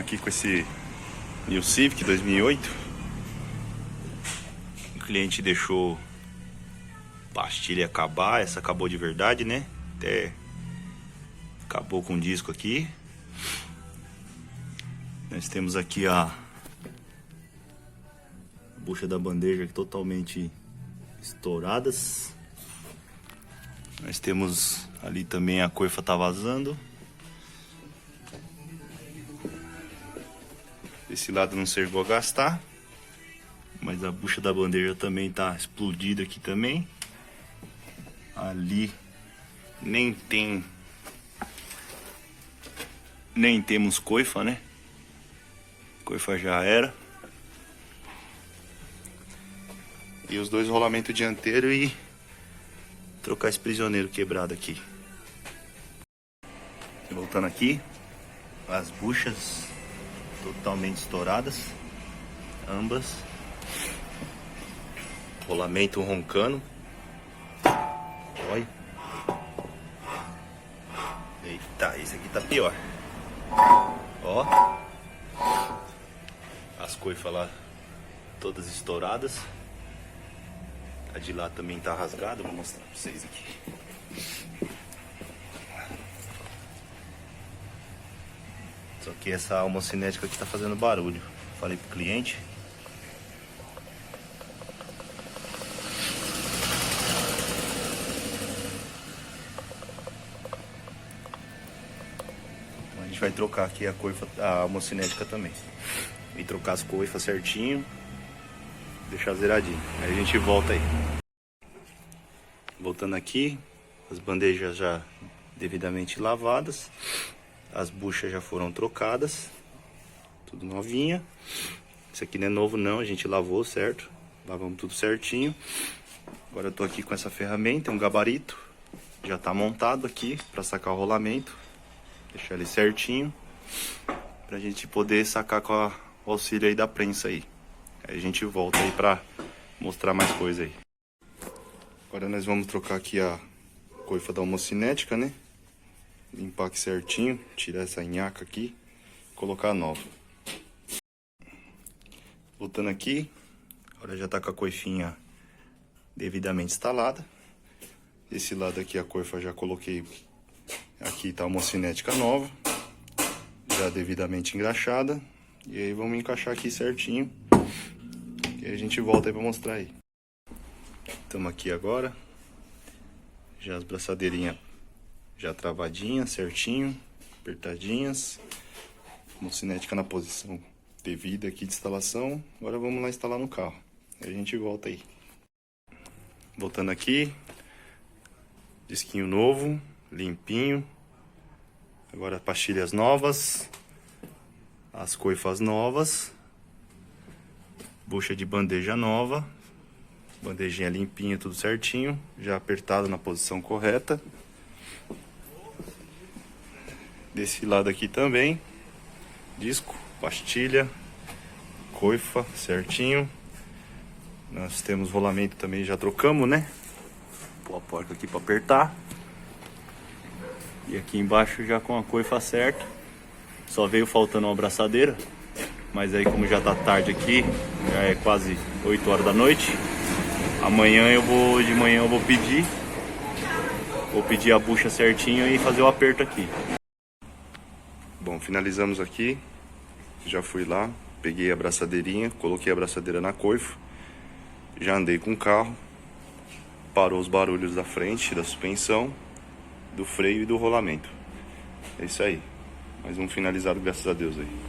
aqui com esse New Civic 2008. O cliente deixou pastilha acabar, essa acabou de verdade, né? Até acabou com o disco aqui. Nós temos aqui a bucha da bandeja totalmente estouradas. Nós temos ali também a coifa tá vazando. Esse lado não chegou a gastar, mas a bucha da bandeja também tá explodida aqui também. Ali nem temos coifa, né? Coifa já era. E os dois rolamentos dianteiro e trocar esse prisioneiro quebrado aqui. Voltando aqui, as buchas totalmente estouradas, ambas. Rolamento roncando. Olha. Eita, esse aqui tá pior. Ó. As coifas lá todas estouradas. A de lá também tá rasgada, vou mostrar pra vocês aqui. Só que essa alma cinética aqui tá fazendo barulho. Falei pro cliente. Então a gente vai trocar aqui a coifa, a alma cinética também. E trocar as coifas certinho. Deixar zeradinho. Aí a gente volta aí. Voltando aqui, as bandejas já devidamente lavadas. As buchas já foram trocadas. Tudo novinha. Isso aqui não é novo não, a gente lavou, certo? Lavamos tudo certinho. Agora eu tô aqui com essa ferramenta, um gabarito. Já tá montado aqui para sacar o rolamento. Deixar ele certinho. Pra gente poder sacar com o auxílio aí da prensa aí. Aí a gente volta aí pra mostrar mais coisa aí. Agora nós vamos trocar aqui a coifa da homocinética, né? Limpar aqui certinho, tirar essa nhaca aqui, colocar a nova. Voltando aqui, agora já tá com a coifinha devidamente instalada. Esse lado aqui a coifa já coloquei, aqui tá a homocinética nova, já devidamente engraxada. E aí vamos encaixar aqui certinho. E a gente volta aí pra mostrar aí. Estamos aqui agora. Já as braçadeirinhas já travadinhas, certinho, apertadinhas. Homocinética na posição devida aqui de instalação. Agora vamos lá instalar no carro. Aí a gente volta aí. Voltando aqui. Disquinho novo, limpinho. Agora pastilhas novas. As coifas novas. Bucha de bandeja nova. Bandejinha limpinha, tudo certinho. Já apertado na posição correta. Desse lado aqui também. Disco, pastilha, coifa, certinho. Nós temos rolamento também, já trocamos, né? Pôr a porta aqui para apertar. E aqui embaixo já com a coifa certa. Só veio faltando uma abraçadeira. Mas aí como já tá tarde aqui, já é quase 8 horas da noite. De manhã eu vou pedir a bucha certinho e fazer o aperto aqui. Bom, finalizamos aqui. Já fui lá, peguei a abraçadeirinha, coloquei a abraçadeira na coifa. Já andei com o carro. Parou os barulhos da frente, da suspensão, do freio e do rolamento. É isso aí. Mais um finalizado, graças a Deus aí.